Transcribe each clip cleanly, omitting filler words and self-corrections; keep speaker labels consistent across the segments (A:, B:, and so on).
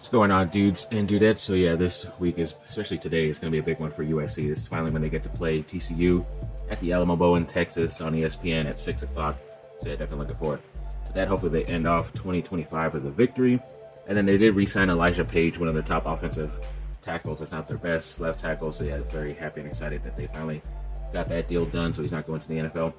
A: What's going on, dudes and dudettes? So yeah, this week is, especially today, is going to be a big one for USC. This is finally when they get to play TCU at the Alamo Bowl in Texas on ESPN at 6 o'clock. So yeah, definitely looking forward to that. Hopefully they end off 2025 with a victory. And then they did re-sign Elijah Paige, one of their top offensive tackles, if not their best left tackle. So yeah, very happy and excited that they finally got that deal done, so he's not going to the NFL.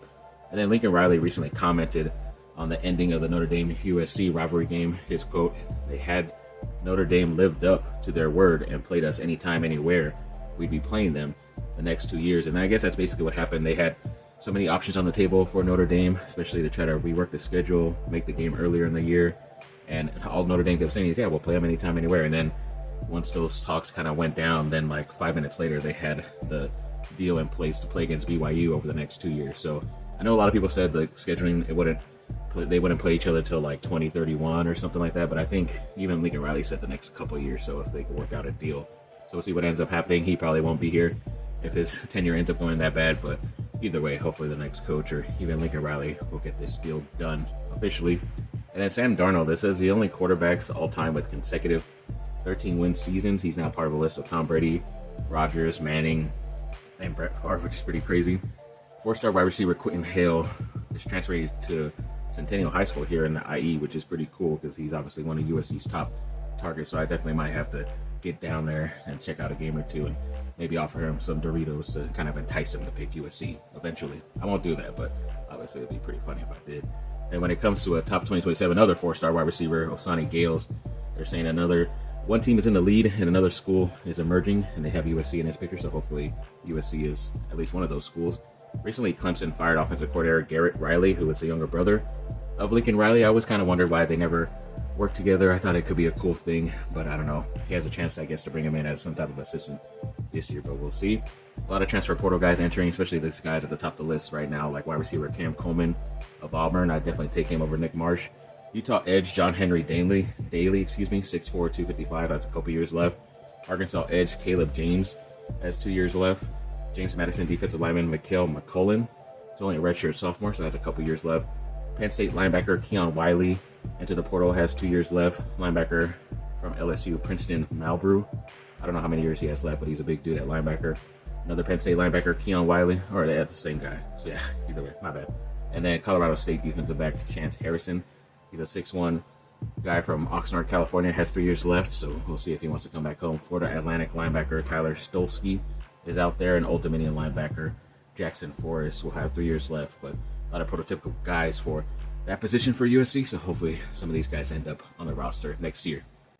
A: And then Lincoln Riley recently commented on the ending of the Notre Dame USC rivalry game. His quote, "They had Notre Dame lived up to their word and played us anytime, anywhere, we'd be playing them the next 2 years." And I guess that's basically what happened. They had so many options on the table for Notre Dame, especially to try to rework the schedule, make the game earlier in the year. And all Notre Dame kept saying is, yeah, we'll play them anytime, anywhere. And then once those talks kind of went down, then like 5 minutes later, they had the deal in place to play against BYU over the next 2 years. So I know a lot of people said the scheduling, they wouldn't play each other till like 2031 or something like that. But I think even Lincoln Riley said the next couple of years, so if they could work out a deal. So we'll see what ends up happening. He probably won't be here if his tenure ends up going that bad. But either way, hopefully the next coach or even Lincoln Riley will get this deal done officially. And then Sam Darnold, this is the only quarterbacks all time with consecutive 13-win seasons. He's now part of a list of Tom Brady, Rodgers, Manning, and Brett Favre, which is pretty crazy. 4-star wide receiver Quentin Hale is transferring to Centennial High School here in the IE, which is pretty cool because he's obviously one of USC's top targets. So I definitely might have to get down there and check out a game or two and maybe offer him some Doritos to kind of entice him to pick USC eventually. I won't do that, but obviously it'd be pretty funny if I did. And when it comes to a top 2027, another 4-star wide receiver, Osani Gales, they're saying one team is in the lead and another school is emerging, and they have USC in this picture, so hopefully USC is at least one of those schools. Recently, Clemson fired offensive coordinator Garrett Riley, who was the younger brother of Lincoln Riley. I always kind of wondered why they never worked together. I thought it could be a cool thing, but I don't know. He has a chance, I guess, to bring him in as some type of assistant this year, but we'll see. A lot of transfer portal guys entering, especially these guys at the top of the list right now, like wide receiver Cam Coleman of Auburn. I'd definitely take him over Nick Marsh. Utah edge John Henry Daly, 6'4", 255. That's a couple years left. Arkansas edge Caleb James has 2 years left. James Madison defensive lineman Mikael McCullen. He's only a redshirt sophomore, so has a couple years left. Penn State linebacker Keon Wiley into the portal, has 2 years left. Linebacker from LSU Princeton Malbrew. I don't know how many years he has left, but he's a big dude at linebacker. Another Penn State linebacker Keon Wiley, or that's the same guy. So yeah, either way, my bad. And then Colorado State defensive back Chance Harrison. He's a 6'1" guy from Oxnard, California, has 3 years left, so we'll see if he wants to come back home. Florida Atlantic linebacker Tyler Stolsky is out there, and Old Dominion linebacker Jackson Forrest will have 3 years left, but a lot of prototypical guys for that position for USC, so hopefully some of these guys end up on the roster next year.